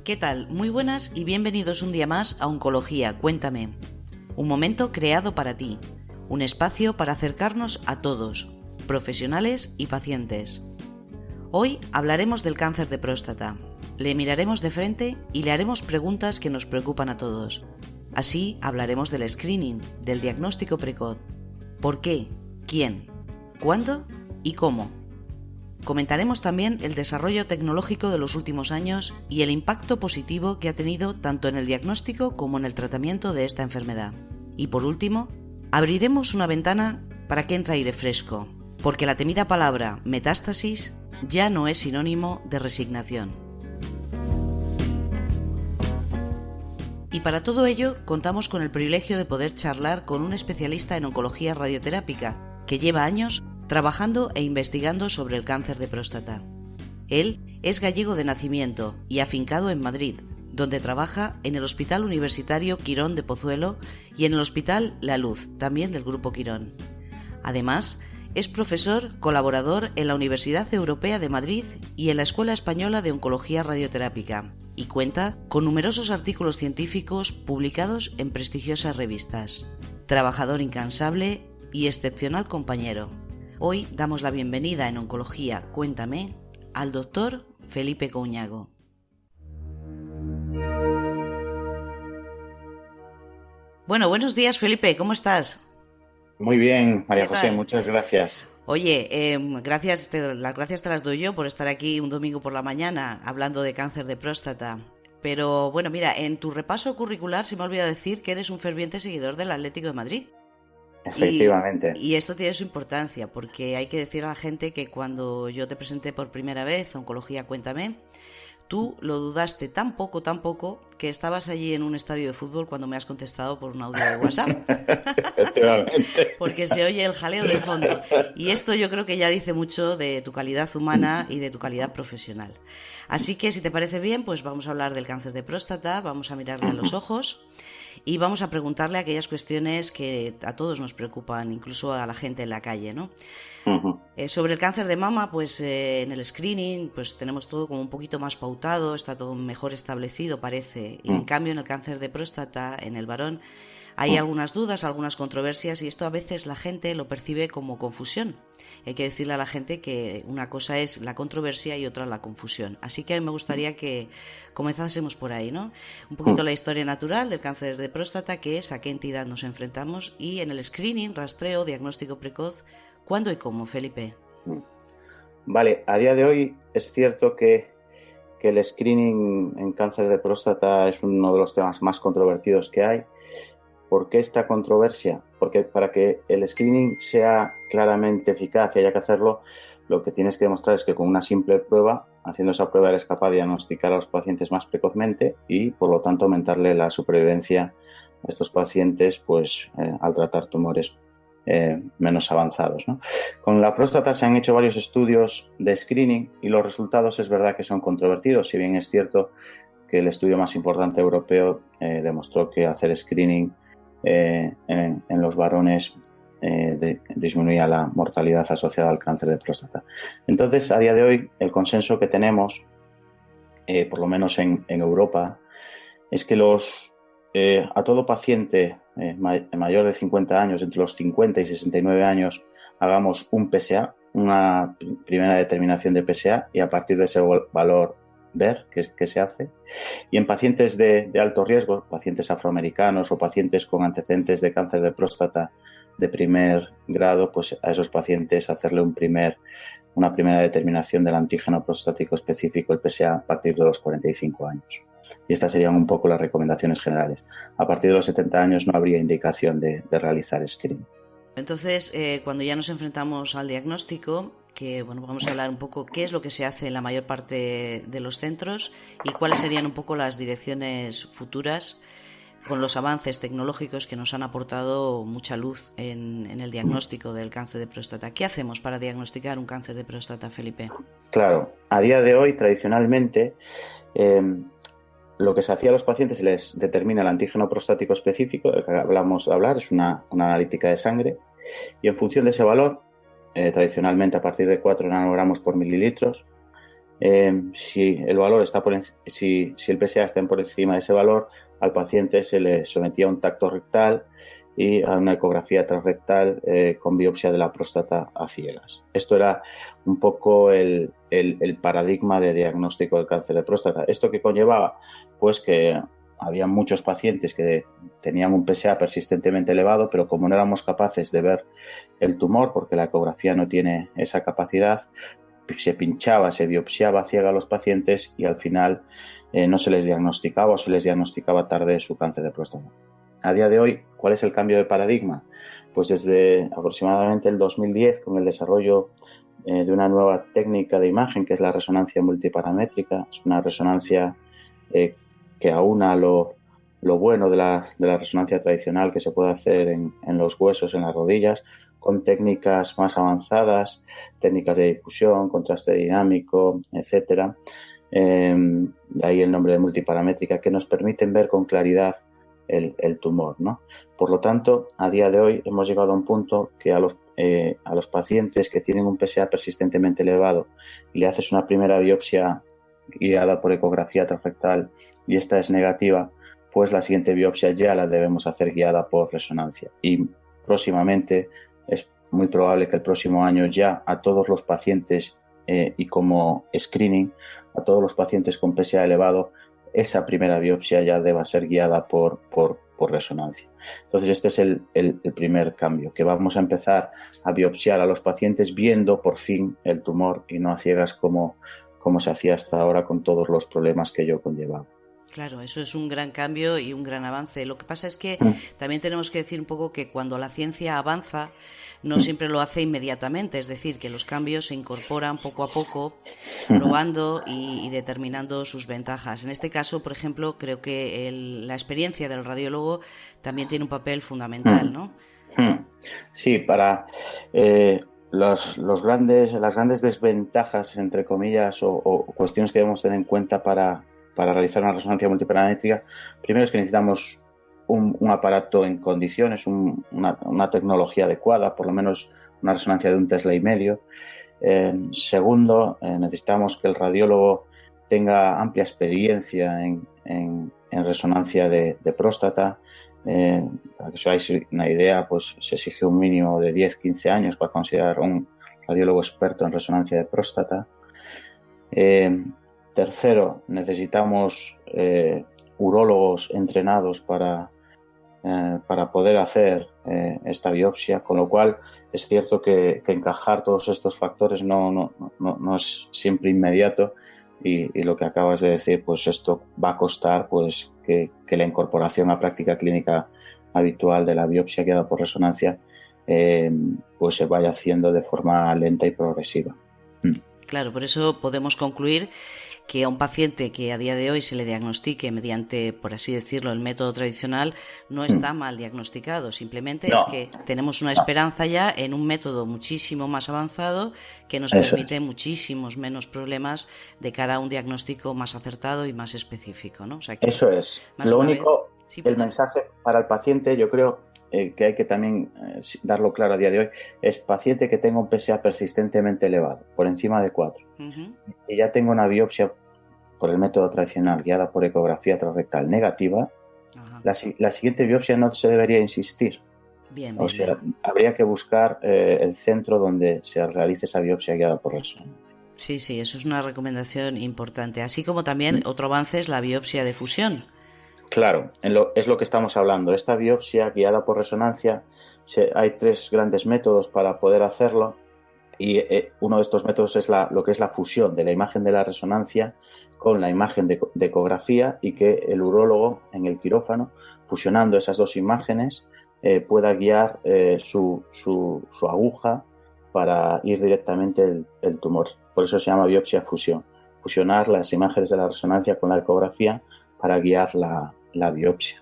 ¿Qué tal? Muy buenas y bienvenidos un día más a Oncología, Cuéntame. Un momento creado para ti, un espacio para acercarnos a todos, profesionales y pacientes. Hoy hablaremos del cáncer de próstata. Le miraremos de frente y le haremos preguntas que nos preocupan a todos. Así hablaremos del screening, del diagnóstico precoz. ¿Por qué? ¿Quién? ¿Cuándo? ¿Y cómo? Comentaremos también el desarrollo tecnológico de los últimos años y el impacto positivo que ha tenido tanto en el diagnóstico como en el tratamiento de esta enfermedad. Y por último, abriremos una ventana para que entre aire fresco, porque la temida palabra metástasis ya no es sinónimo de resignación. Y para todo ello contamos con el privilegio de poder charlar con un especialista en oncología radioterápica que lleva años trabajando e investigando sobre el cáncer de próstata. Él es gallego de nacimiento y afincado en Madrid, donde trabaja en el Hospital Universitario Quirón de Pozuelo y en el Hospital La Luz, también del Grupo Quirón. Además, es profesor colaborador en la Universidad Europea de Madrid y en la Escuela Española de Oncología Radioterápica, y cuenta con numerosos artículos científicos publicados en prestigiosas revistas. Trabajador incansable y excepcional compañero. Hoy damos la bienvenida en Oncología, Cuéntame, al doctor Felipe Couñago. Bueno, buenos días Felipe, ¿cómo estás? Muy bien, María José, muchas gracias. Oye, las gracias te las doy yo por estar aquí un domingo por la mañana hablando de cáncer de próstata. Pero bueno, mira, en tu repaso curricular se me ha olvidado decir que eres un ferviente seguidor del Atlético de Madrid. Efectivamente. Y esto tiene su importancia, porque hay que decir a la gente que cuando yo te presenté por primera vez Oncología Cuéntame, tú lo dudaste tan poco, que estabas allí en un estadio de fútbol cuando me has contestado por un audio de WhatsApp. Efectivamente. Porque se oye el jaleo de fondo. Y esto yo creo que ya dice mucho de tu calidad humana y de tu calidad profesional. Así que si te parece bien, pues vamos a hablar del cáncer de próstata, vamos a mirarle a los ojos y vamos a preguntarle aquellas cuestiones que a todos nos preocupan, incluso a la gente en la calle, ¿no? Sobre el cáncer de mama, pues en el screening pues tenemos todo como un poquito más pautado, está todo mejor establecido parece, y en cambio en el cáncer de próstata, en el varón, hay algunas dudas, algunas controversias y esto a veces la gente lo percibe como confusión. Hay que decirle a la gente que una cosa es la controversia y otra la confusión. Así que a mí me gustaría que comenzásemos por ahí, ¿no? Un poquito la historia natural del cáncer de próstata, qué es, a qué entidad nos enfrentamos y en el screening, rastreo, diagnóstico precoz, ¿cuándo y cómo, Felipe? Vale, a día de hoy es cierto que el screening en cáncer de próstata es uno de los temas más controvertidos que hay. ¿Por qué esta controversia? Porque para que el screening sea claramente eficaz y haya que hacerlo, lo que tienes que demostrar es que con una simple prueba, haciendo esa prueba eres capaz de diagnosticar a los pacientes más precozmente y, por lo tanto, aumentarle la supervivencia a estos pacientes pues, al tratar tumores menos avanzados, ¿no? Con la próstata se han hecho varios estudios de screening y los resultados es verdad que son controvertidos, si bien es cierto que el estudio más importante europeo demostró que hacer screening en los varones disminuía la mortalidad asociada al cáncer de próstata. Entonces, a día de hoy, el consenso que tenemos, por lo menos en Europa, es que a todo paciente mayor de 50 años, entre los 50 y 69 años, hagamos un PSA, una primera determinación de PSA, y a partir de ese valor ver qué se hace. Y en pacientes de alto riesgo, pacientes afroamericanos o pacientes con antecedentes de cáncer de próstata de primer grado, pues a esos pacientes hacerle una primera determinación del antígeno prostático específico, el PSA, a partir de los 45 años. Y estas serían un poco las recomendaciones generales. A partir de los 70 años no habría indicación de realizar screening. Entonces, cuando ya nos enfrentamos al diagnóstico, que bueno, vamos a hablar un poco qué es lo que se hace en la mayor parte de los centros y cuáles serían un poco las direcciones futuras con los avances tecnológicos que nos han aportado mucha luz en el diagnóstico del cáncer de próstata. ¿Qué hacemos para diagnosticar un cáncer de próstata, Felipe? Claro, a día de hoy, tradicionalmente, lo que se hacía a los pacientes, se les determina el antígeno prostático específico, del que hablamos de hablar, es una analítica de sangre, y en función de ese valor, tradicionalmente a partir de 4 nanogramos por mililitros, Si el valor está si el PSA está por encima de ese valor, al paciente se le sometía a un tacto rectal y a una ecografía transrectal con biopsia de la próstata a ciegas. Esto era un poco el paradigma de diagnóstico del cáncer de próstata. ¿Esto qué conllevaba? Pues que había muchos pacientes que tenían un PSA persistentemente elevado, pero como no éramos capaces de ver el tumor, porque la ecografía no tiene esa capacidad, se pinchaba, se biopsiaba a ciega a los pacientes y al final no se les diagnosticaba o se les diagnosticaba tarde su cáncer de próstata. A día de hoy, ¿cuál es el cambio de paradigma? Pues desde aproximadamente el 2010, con el desarrollo de una nueva técnica de imagen, que es la resonancia multiparamétrica. Es una resonancia que aúna lo bueno de la resonancia tradicional que se puede hacer en los huesos, en las rodillas, con técnicas más avanzadas, técnicas de difusión, contraste dinámico, etcétera. De ahí el nombre de multiparamétrica, que nos permiten ver con claridad el tumor, ¿no? Por lo tanto, a día de hoy hemos llegado a un punto que a los pacientes que tienen un PSA persistentemente elevado y le haces una primera biopsia guiada por ecografía transrectal y esta es negativa, pues la siguiente biopsia ya la debemos hacer guiada por resonancia. Y próximamente es muy probable que el próximo año ya a todos los pacientes y como screening, a todos los pacientes con PSA elevado, esa primera biopsia ya deba ser guiada por resonancia. Entonces este es el primer cambio, que vamos a empezar a biopsiar a los pacientes viendo por fin el tumor y no a ciegas como se hacía hasta ahora con todos los problemas que ello conllevaba. Claro, eso es un gran cambio y un gran avance. Lo que pasa es que también tenemos que decir un poco que cuando la ciencia avanza, no siempre lo hace inmediatamente, es decir, que los cambios se incorporan poco a poco, probando y determinando sus ventajas. En este caso, por ejemplo, creo que la experiencia del radiólogo también tiene un papel fundamental, ¿no? Sí, para las grandes desventajas, entre comillas, o cuestiones que debemos tener en cuenta para realizar una resonancia multiparamétrica, primero es que necesitamos un aparato en condiciones, una tecnología adecuada, por lo menos una resonancia de 1,5 Tesla. Segundo, necesitamos que el radiólogo tenga amplia experiencia en resonancia de próstata. Para que os hagáis una idea, pues se exige un mínimo de 10-15 años para considerar un radiólogo experto en resonancia de próstata. Tercero, necesitamos urólogos entrenados para poder hacer esta biopsia, con lo cual es cierto que encajar todos estos factores no es siempre inmediato y lo que acabas de decir, pues esto va a costar pues que la incorporación a práctica clínica habitual de la biopsia guiada por resonancia pues se vaya haciendo de forma lenta y progresiva. Claro, por eso podemos concluir que a un paciente que a día de hoy se le diagnostique mediante, por así decirlo, el método tradicional, no está mal diagnosticado, simplemente es que tenemos una esperanza ya en un método muchísimo más avanzado que nos permite muchísimos menos problemas de cara a un diagnóstico más acertado y más específico, ¿no? O sea que, eso es. Lo único, el mensaje para el paciente, yo creo que hay que también darlo claro a día de hoy, es paciente que tenga un PSA persistentemente elevado, por encima de 4, y ya tenga una biopsia por el método tradicional guiada por ecografía transrectal negativa, la siguiente biopsia no se debería insistir. Bien, o sea, habría que buscar el centro donde se realice esa biopsia guiada por resonancia. Sí, eso es una recomendación importante. Así como también otro avance es la biopsia de fusión. Claro, es lo que estamos hablando. Esta biopsia guiada por resonancia, hay 3 grandes métodos para poder hacerlo y uno de estos métodos es lo que es la fusión de la imagen de la resonancia con la imagen de ecografía y que el urólogo en el quirófano, fusionando esas 2 imágenes, pueda guiar su aguja para ir directamente el tumor. Por eso se llama biopsia fusión. Fusionar las imágenes de la resonancia con la ecografía para guiar la biopsia.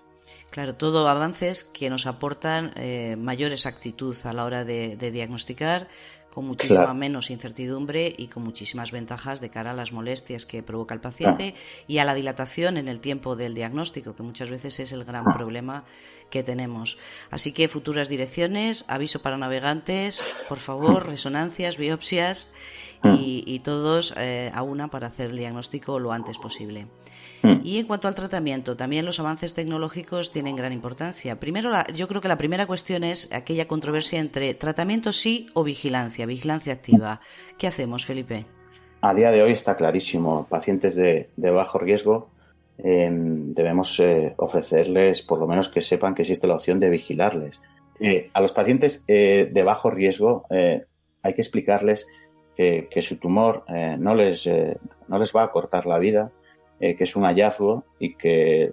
Claro, todo avances que nos aportan mayor exactitud a la hora de diagnosticar, con muchísima menos incertidumbre y con muchísimas ventajas de cara a las molestias que provoca el paciente y a la dilatación en el tiempo del diagnóstico, que muchas veces es el gran problema que tenemos. Así que futuras direcciones, aviso para navegantes, por favor, resonancias, biopsias y todos a una para hacer el diagnóstico lo antes posible. Y en cuanto al tratamiento, también los avances tecnológicos tienen gran importancia. Primero, yo creo que la primera cuestión es aquella controversia entre tratamiento sí o vigilancia activa. ¿Qué hacemos, Felipe? A día de hoy está clarísimo. Pacientes de bajo riesgo debemos ofrecerles, por lo menos que sepan que existe la opción de vigilarles. A los pacientes de bajo riesgo hay que explicarles que su tumor no les va a cortar la vida, que es un hallazgo y que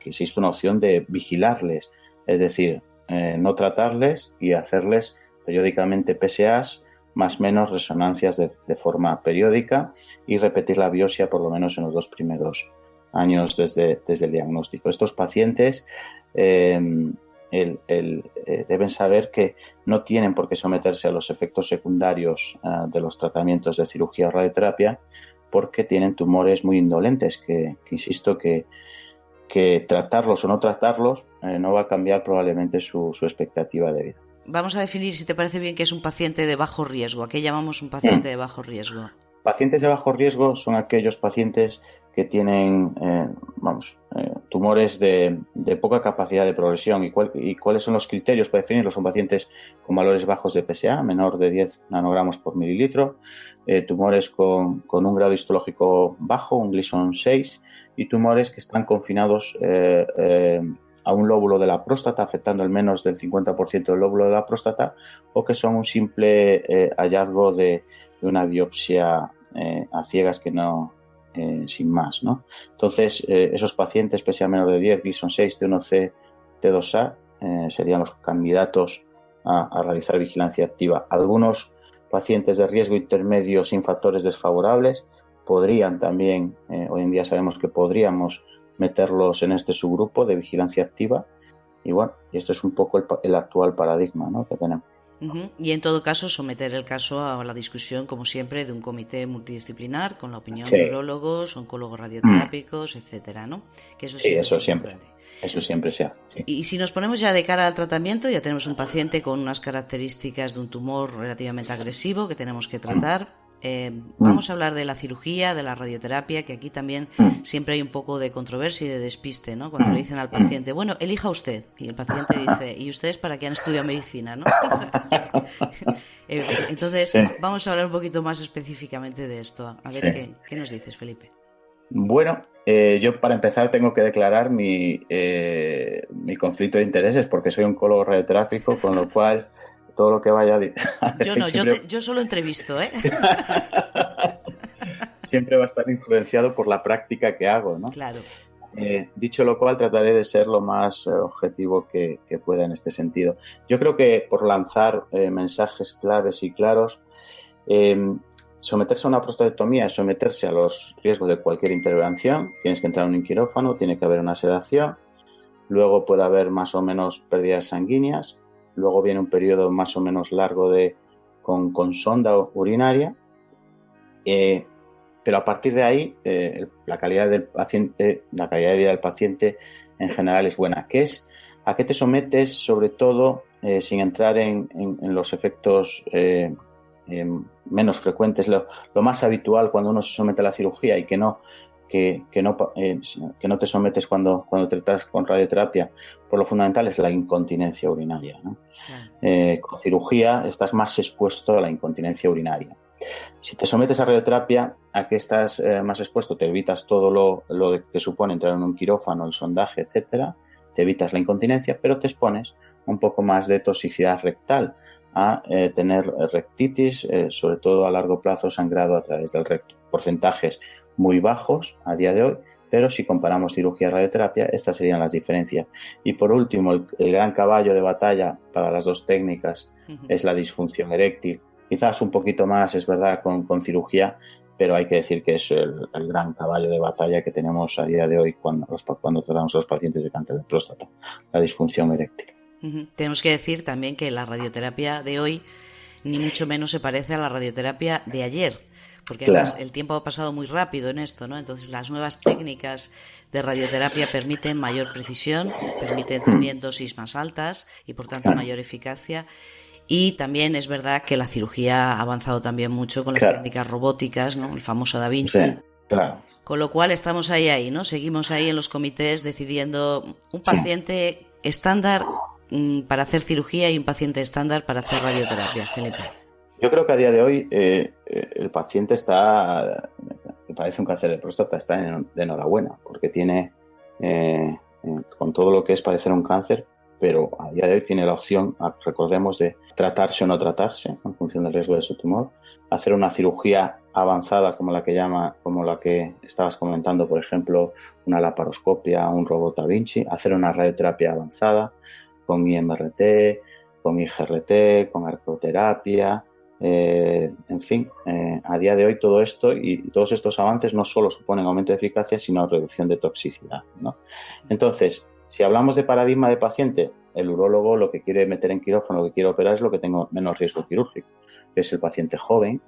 existe una opción de vigilarles, es decir, no tratarles y hacerles periódicamente PSAs más o menos resonancias de forma periódica y repetir la biopsia por lo menos en los 2 primeros años desde el diagnóstico. Estos pacientes deben saber que no tienen por qué someterse a los efectos secundarios de los tratamientos de cirugía o radioterapia, porque tienen tumores muy indolentes, que insisto que tratarlos o no tratarlos no va a cambiar probablemente su expectativa de vida. Vamos a definir, si te parece bien, qué es un paciente de bajo riesgo. ¿A qué llamamos un paciente de bajo riesgo? Pacientes de bajo riesgo son aquellos pacientes que tienen tumores de poca capacidad de progresión. ¿Y cuáles son los criterios para definirlos? Son pacientes con valores bajos de PSA, menor de 10 nanogramos por mililitro, tumores con un grado histológico bajo, un Gleason 6, y tumores que están confinados a un lóbulo de la próstata, afectando al menos del 50% del lóbulo de la próstata, o que son un simple hallazgo de una biopsia a ciegas que no, sin más, ¿no? Entonces, esos pacientes, PSA menor de 10, Gleason 6, T1C, T2A, serían los candidatos a realizar vigilancia activa. Algunos pacientes de riesgo intermedio sin factores desfavorables podrían también, hoy en día sabemos que podríamos meterlos en este subgrupo de vigilancia activa, y bueno, esto es un poco el actual paradigma, ¿no?, que tenemos. Y en todo caso someter el caso a la discusión, como siempre, de un comité multidisciplinar con la opinión de urólogos, oncólogos radioterápicos, etcétera, ¿no? Que eso siempre eso siempre se hace. Sí. Y si nos ponemos ya de cara al tratamiento, ya tenemos un paciente con unas características de un tumor relativamente agresivo que tenemos que tratar. Vamos a hablar de la cirugía, de la radioterapia, que aquí también siempre hay un poco de controversia y de despiste, ¿no? Cuando le dicen al paciente, bueno, elija usted, y el paciente dice, ¿y ustedes para qué han estudiado medicina, no? Entonces, vamos a hablar un poquito más específicamente de esto. A ver, ¿qué nos dices, Felipe? Bueno, yo para empezar tengo que declarar mi conflicto de intereses, porque soy oncólogo radioterápico, con lo cual todo lo que vaya a decir... Yo solo entrevisto, ¿eh? Siempre va a estar influenciado por la práctica que hago, ¿no? Claro. Dicho lo cual, trataré de ser lo más objetivo que pueda en este sentido. Yo creo que por lanzar mensajes claves y claros, someterse a una prostatectomía es someterse a los riesgos de cualquier intervención. Tienes que entrar en un quirófano, tiene que haber una sedación, luego puede haber más o menos pérdidas sanguíneas, luego viene un periodo más o menos largo con sonda urinaria, pero a partir de ahí la calidad de vida del paciente en general es buena. ¿A qué te sometes? Sobre todo, sin entrar en los efectos menos frecuentes, lo más habitual cuando uno se somete a la cirugía y que no te sometes cuando tratas con radioterapia, por lo fundamental es la incontinencia urinaria, ¿no? Con cirugía estás más expuesto a la incontinencia urinaria. Si te sometes a radioterapia, ¿a qué estás más expuesto? Te evitas todo lo que supone entrar en un quirófano, el sondaje, etcétera. Te evitas la incontinencia, pero te expones un poco más de toxicidad rectal, a tener rectitis, sobre todo a largo plazo, sangrado a través del recto. Porcentajes muy bajos a día de hoy, pero si comparamos cirugía y radioterapia, estas serían las diferencias. Y por último, el gran caballo de batalla para las dos técnicas es la disfunción eréctil. Quizás un poquito más, es verdad, con cirugía, pero hay que decir que es el gran caballo de batalla que tenemos a día de hoy cuando tratamos a los pacientes de cáncer de próstata, la disfunción eréctil. Tenemos que decir también que la radioterapia de hoy ni mucho menos se parece a la radioterapia de ayer, porque además el tiempo ha pasado muy rápido en esto, ¿no? Entonces las nuevas técnicas de radioterapia permiten mayor precisión, permiten también dosis más altas y por tanto mayor eficacia. Y también es verdad que la cirugía ha avanzado también mucho con las técnicas robóticas, ¿no? El famoso Da Vinci. Sí, claro. Con lo cual estamos ahí, ¿no? Seguimos ahí en los comités decidiendo un paciente estándar para hacer cirugía y un paciente estándar para hacer radioterapia, Felipe. Yo creo que a día de hoy el paciente que padece un cáncer de próstata está de enhorabuena, porque tiene, con todo lo que es padecer un cáncer, pero a día de hoy tiene la opción, recordemos, de tratarse o no tratarse en función del riesgo de su tumor, hacer una cirugía avanzada como la que estabas comentando, por ejemplo, una laparoscopia, un robot Da Vinci, hacer una radioterapia avanzada con IMRT, con IGRT, con arcoterapia, en fin, a día de hoy todo esto y todos estos avances no solo suponen aumento de eficacia, sino reducción de toxicidad, ¿no? Entonces, si hablamos de paradigma de paciente, el urólogo lo que quiere meter en quirófano, lo que quiere operar es lo que tenga menos riesgo quirúrgico, que es el paciente joven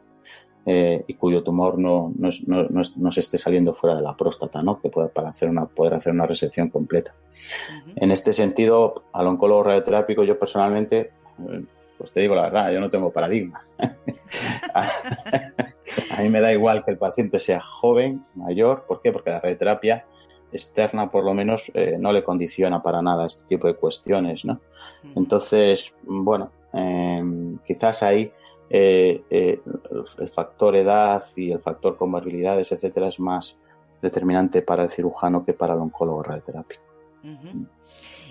y cuyo tumor no se esté saliendo fuera de la próstata, ¿no? Que poder hacer una resección completa. En este sentido, al oncólogo radioterápico, yo personalmente, pues te digo la verdad, yo no tengo paradigma. A mí me da igual que el paciente sea joven, mayor. ¿Por qué? Porque la radioterapia externa, por lo menos, no le condiciona para nada este tipo de cuestiones, ¿no? Entonces, bueno, quizás ahí el factor edad y el factor comorbilidades, etcétera, es más determinante para el cirujano que para el oncólogo radioterápico.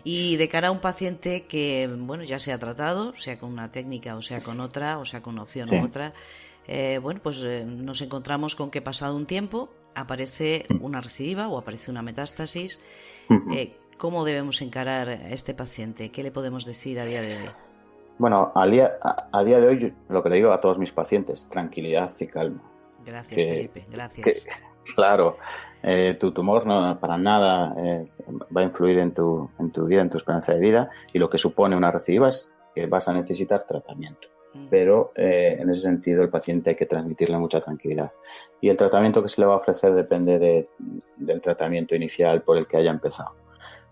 Y de cara a un paciente que, bueno, ya se ha tratado, sea con una técnica o sea con otra, o sea con una opción u otra, nos encontramos con que pasado un tiempo aparece una recidiva o aparece una metástasis. ¿Cómo debemos encarar a este paciente? ¿Qué le podemos decir a día de hoy? Bueno, a día de hoy lo que le digo a todos mis pacientes, tranquilidad y calma. Gracias, Felipe, gracias. Claro, tu tumor no para nada va a influir en tu vida, en tu esperanza de vida, y lo que supone una recidiva es que vas a necesitar tratamiento. Pero en ese sentido el paciente hay que transmitirle mucha tranquilidad. Y el tratamiento que se le va a ofrecer depende del tratamiento inicial por el que haya empezado.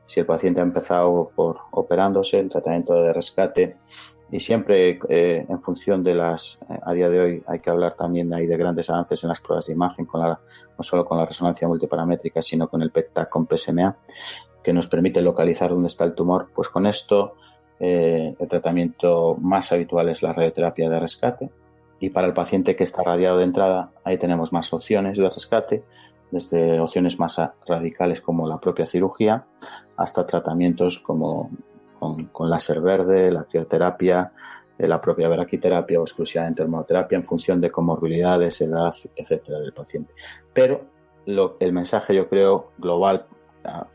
Si el paciente ha empezado por operándose, el tratamiento de rescate, y siempre en función de a día de hoy hay que hablar también de grandes avances en las pruebas de imagen, no solo con la resonancia multiparamétrica, sino con el PET-TAC con PSMA, que nos permite localizar dónde está el tumor. Pues con esto el tratamiento más habitual es la radioterapia de rescate, y para el paciente que está radiado de entrada, ahí tenemos más opciones de rescate, desde opciones más radicales como la propia cirugía, hasta tratamientos como con láser verde, la crioterapia, la propia braquiterapia o exclusivamente hormonoterapia en función de comorbilidades, edad, etcétera, del paciente. Pero el mensaje, yo creo, global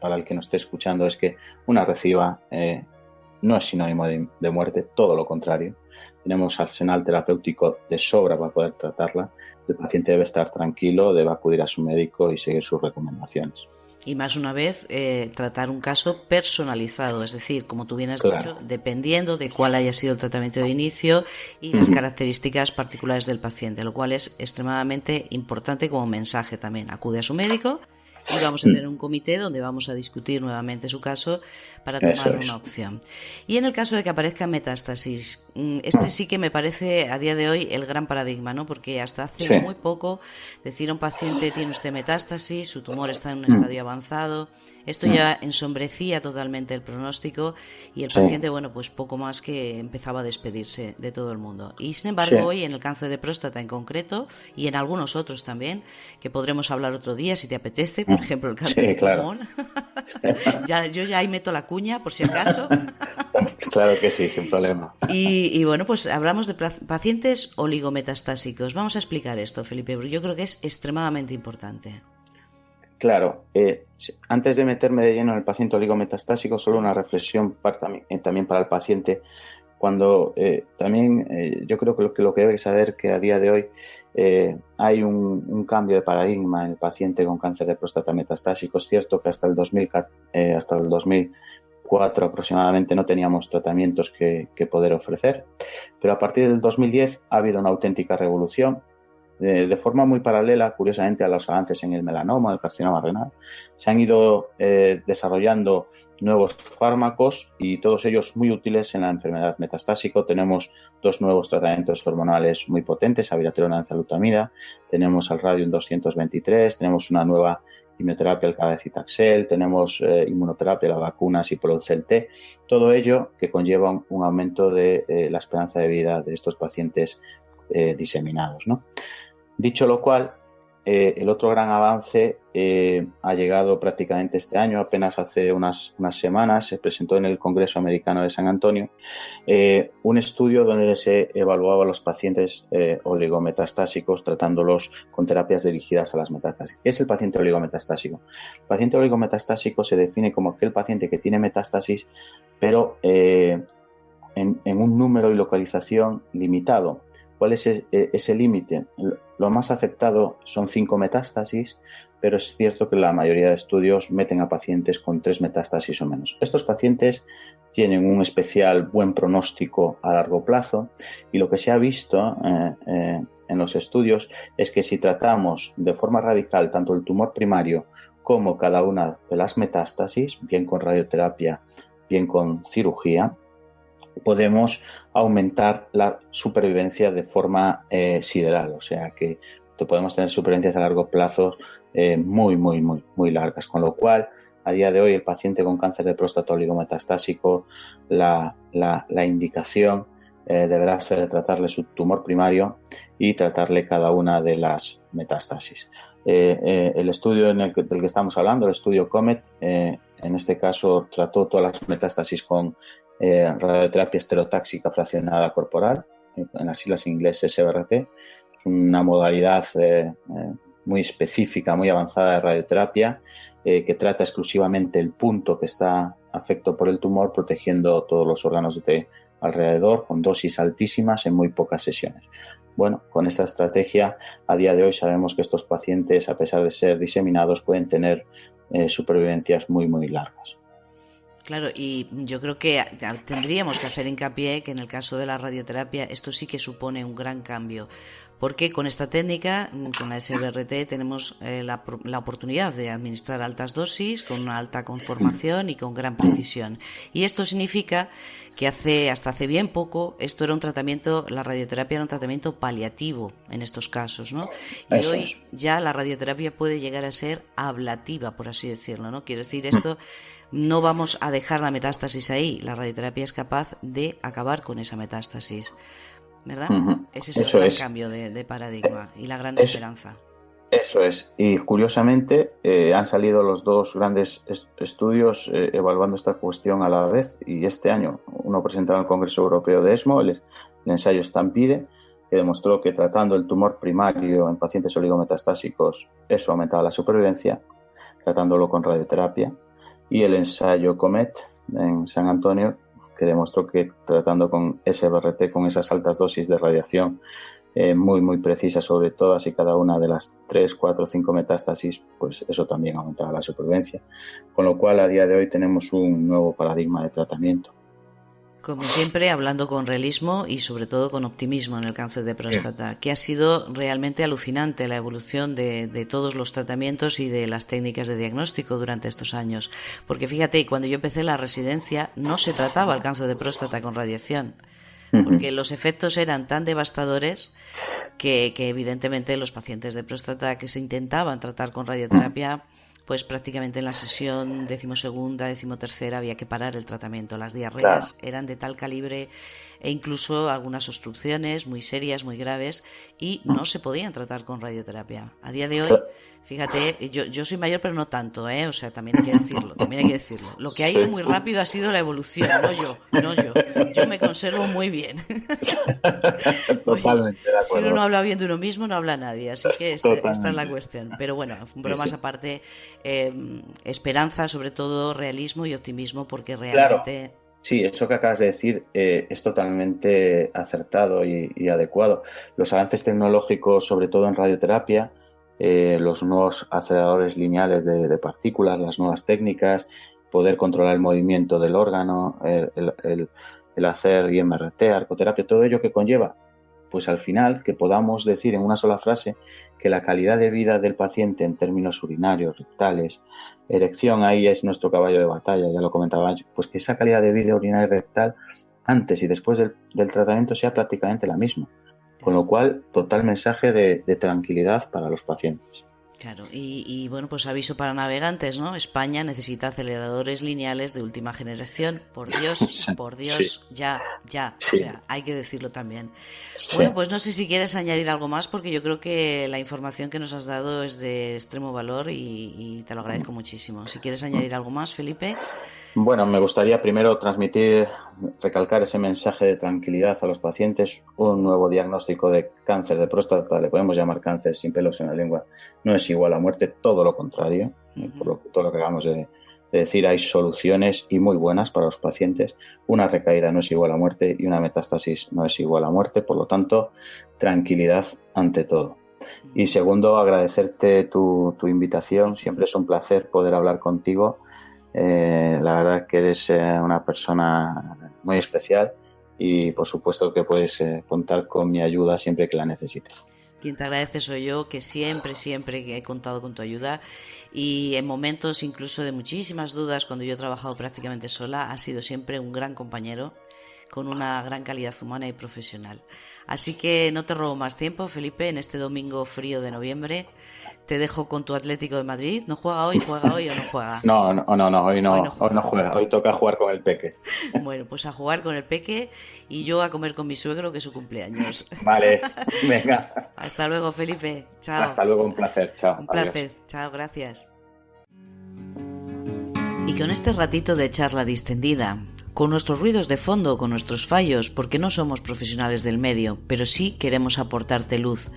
para el que nos esté escuchando es que una recidiva no es sinónimo de muerte, todo lo contrario. Tenemos arsenal terapéutico de sobra para poder tratarla. El paciente debe estar tranquilo, debe acudir a su médico y seguir sus recomendaciones. Y más una vez, tratar un caso personalizado, es decir, como tú bien has dicho, dependiendo de cuál haya sido el tratamiento de inicio y las características particulares del paciente, lo cual es extremadamente importante como mensaje también. Acude a su médico y vamos a tener un comité donde vamos a discutir nuevamente su caso para tomar una opción. Y en el caso de que aparezca metástasis, este sí que me parece a día de hoy el gran paradigma, ¿no? Porque hasta hace muy poco decir a un paciente: tiene usted metástasis, su tumor está en un estadio avanzado, esto ya ensombrecía totalmente el pronóstico y el paciente, bueno, pues poco más que empezaba a despedirse de todo el mundo. Y sin embargo hoy en el cáncer de próstata en concreto y en algunos otros también, que podremos hablar otro día si te apetece, por ejemplo el cáncer de pulmón, yo ya ahí meto la cuña por si acaso. Claro que sí, sin problema. Y bueno, pues hablamos de pacientes oligometastásicos. Vamos a explicar esto, Felipe, porque yo creo que es extremadamente importante. Claro, antes de meterme de lleno en el paciente oligometastásico, solo una reflexión también para el paciente. Cuando yo creo que lo que debe saber que a día de hoy hay un cambio de paradigma en el paciente con cáncer de próstata metastásico. Es cierto que hasta el 2004 aproximadamente no teníamos tratamientos que poder ofrecer, pero a partir del 2010 ha habido una auténtica revolución. De forma muy paralela, curiosamente, a los avances en el melanoma, el carcinoma renal, se han ido desarrollando nuevos fármacos y todos ellos muy útiles en la enfermedad metastásica. Tenemos 2 nuevos tratamientos hormonales muy potentes, abiraterona y enzalutamida, tenemos al radium 223, tenemos una nueva quimioterapia, el cabecitaxel, tenemos inmunoterapia, las vacunas y Poloxel T, todo ello que conlleva un aumento de la esperanza de vida de estos pacientes diseminados, ¿no? Dicho lo cual, el otro gran avance ha llegado prácticamente este año, apenas hace unas semanas, se presentó en el Congreso Americano de San Antonio un estudio donde se evaluaba a los pacientes oligometastásicos tratándolos con terapias dirigidas a las metástasis. ¿Qué es el paciente oligometastásico? El paciente oligometastásico se define como aquel paciente que tiene metástasis, pero en un número y localización limitado. ¿Cuál es ese límite? Lo más aceptado son 5 metástasis, pero es cierto que la mayoría de estudios meten a pacientes con 3 metástasis o menos. Estos pacientes tienen un especial buen pronóstico a largo plazo y lo que se ha visto en los estudios es que si tratamos de forma radical tanto el tumor primario como cada una de las metástasis, bien con radioterapia, bien con cirugía, podemos aumentar la supervivencia de forma sideral, o sea que podemos tener supervivencias a largo plazo muy largas, con lo cual a día de hoy el paciente con cáncer de próstata oligometastásico, la indicación deberá ser tratarle su tumor primario y tratarle cada una de las metástasis. El estudio del que estamos hablando, el estudio COMET, en este caso trató todas las metástasis con radioterapia estereotáxica fraccionada corporal, en las siglas en inglés SBRT, una modalidad muy específica, muy avanzada de radioterapia que trata exclusivamente el punto que está afecto por el tumor, protegiendo todos los órganos de alrededor con dosis altísimas en muy pocas sesiones. Bueno, con esta estrategia, a día de hoy sabemos que estos pacientes, a pesar de ser diseminados, pueden tener supervivencias muy largas. Claro, y yo creo que tendríamos que hacer hincapié que en el caso de la radioterapia esto sí que supone un gran cambio, porque con esta técnica, con la SBRT, tenemos la oportunidad de administrar altas dosis, con una alta conformación y con gran precisión. Y esto significa que hasta hace bien poco esto era un tratamiento, la radioterapia era un tratamiento paliativo en estos casos, ¿no? Y eso hoy ya la radioterapia puede llegar a ser ablativa, por así decirlo, ¿no? Quiero decir, esto no vamos a dejar la metástasis ahí, la radioterapia es capaz de acabar con esa metástasis, ¿verdad? Ese es el gran cambio de paradigma y la gran esperanza. Eso es, y curiosamente han salido los 2 grandes estudios evaluando esta cuestión a la vez, y este año uno presentado en el Congreso Europeo de ESMO, el ensayo Stampede, que demostró que tratando el tumor primario en pacientes oligometastásicos eso aumentaba la supervivencia, tratándolo con radioterapia, y el ensayo COMET en San Antonio, que demostró que tratando con SBRT, con esas altas dosis de radiación muy precisas sobre todas y cada una de las 3, 4, 5 metástasis, pues eso también aumentaba la supervivencia. Con lo cual, a día de hoy tenemos un nuevo paradigma de tratamiento. Como siempre, hablando con realismo y sobre todo con optimismo en el cáncer de próstata, que ha sido realmente alucinante la evolución de todos los tratamientos y de las técnicas de diagnóstico durante estos años. Porque fíjate, cuando yo empecé la residencia no se trataba el cáncer de próstata con radiación, porque los efectos eran tan devastadores que evidentemente los pacientes de próstata que se intentaban tratar con radioterapia, pues prácticamente en la sesión 12ª, 13ª había que parar el tratamiento. Las diarreas eran de tal calibre e incluso algunas obstrucciones muy serias, muy graves, y no se podían tratar con radioterapia. A día de hoy, fíjate, yo soy mayor pero no tanto, o sea, también hay que decirlo. Lo que ha ido muy rápido ha sido la evolución, no yo. Yo me conservo muy bien. Totalmente de acuerdo. Si uno no habla bien de uno mismo, no habla nadie, así que esta es la cuestión. Pero bueno, bromas aparte, esperanza, sobre todo realismo y optimismo, porque realmente Sí, eso que acabas de decir es totalmente acertado y adecuado. Los avances tecnológicos, sobre todo en radioterapia, los nuevos aceleradores lineales de partículas, las nuevas técnicas, poder controlar el movimiento del órgano, el hacer IMRT, arcoterapia, todo ello que conlleva, pues al final que podamos decir en una sola frase que la calidad de vida del paciente en términos urinarios, rectales, erección, ahí es nuestro caballo de batalla, ya lo comentaba antes, pues que esa calidad de vida urinaria y rectal antes y después del tratamiento sea prácticamente la misma. Con lo cual, total mensaje de tranquilidad para los pacientes. Claro, y bueno, pues aviso para navegantes, ¿no? España necesita aceleradores lineales de última generación. Por Dios, sí. ya. Sí. O sea, hay que decirlo también. Sí. Bueno, pues no sé si quieres añadir algo más, porque yo creo que la información que nos has dado es de extremo valor y te lo agradezco muchísimo. Si quieres añadir algo más, Felipe. Bueno, me gustaría primero recalcar ese mensaje de tranquilidad a los pacientes. Un nuevo diagnóstico de cáncer de próstata, le podemos llamar cáncer sin pelos en la lengua, no es igual a muerte, todo lo contrario. Por todo lo que acabamos de decir, hay soluciones y muy buenas para los pacientes. Una recaída no es igual a muerte y una metástasis no es igual a muerte, por lo tanto, tranquilidad ante todo. Y segundo, agradecerte tu invitación, siempre es un placer poder hablar contigo. La verdad que eres una persona muy especial y por supuesto que puedes contar con mi ayuda siempre que la necesites. Quien te agradece soy yo, que siempre he contado con tu ayuda, y en momentos incluso de muchísimas dudas, cuando yo he trabajado prácticamente sola, has sido siempre un gran compañero con una gran calidad humana y profesional. Así que no te robo más tiempo, Felipe, en este domingo frío de noviembre. Te dejo con tu Atlético de Madrid. ¿No juega hoy o no juega? No, hoy no juega. Hoy toca jugar con el peque. Bueno, pues a jugar con el peque y yo a comer con mi suegro, que es su cumpleaños. Vale, venga. Hasta luego, Felipe. Chao. Hasta luego, un placer. Chao. Un placer. Adiós. Chao, gracias. Y con este ratito de charla distendida, con nuestros ruidos de fondo, con nuestros fallos, porque no somos profesionales del medio, pero sí queremos aportarte luz.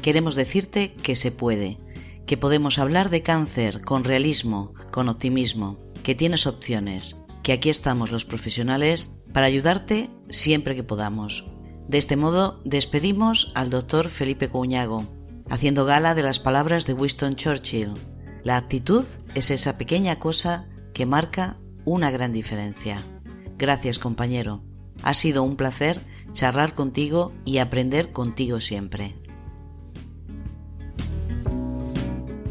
Queremos decirte que se puede, que podemos hablar de cáncer con realismo, con optimismo, que tienes opciones, que aquí estamos los profesionales para ayudarte siempre que podamos. De este modo despedimos al doctor Felipe Couñago, haciendo gala de las palabras de Winston Churchill. La actitud es esa pequeña cosa que marca una gran diferencia. Gracias, compañero. Ha sido un placer charlar contigo y aprender contigo siempre.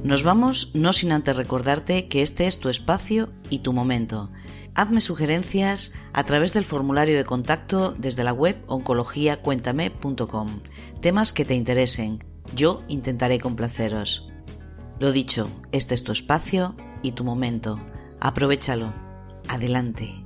Nos vamos no sin antes recordarte que este es tu espacio y tu momento. Hazme sugerencias a través del formulario de contacto desde la web oncologiacuéntame.com. Temas que te interesen. Yo intentaré complaceros. Lo dicho, este es tu espacio y tu momento. Aprovéchalo. Adelante.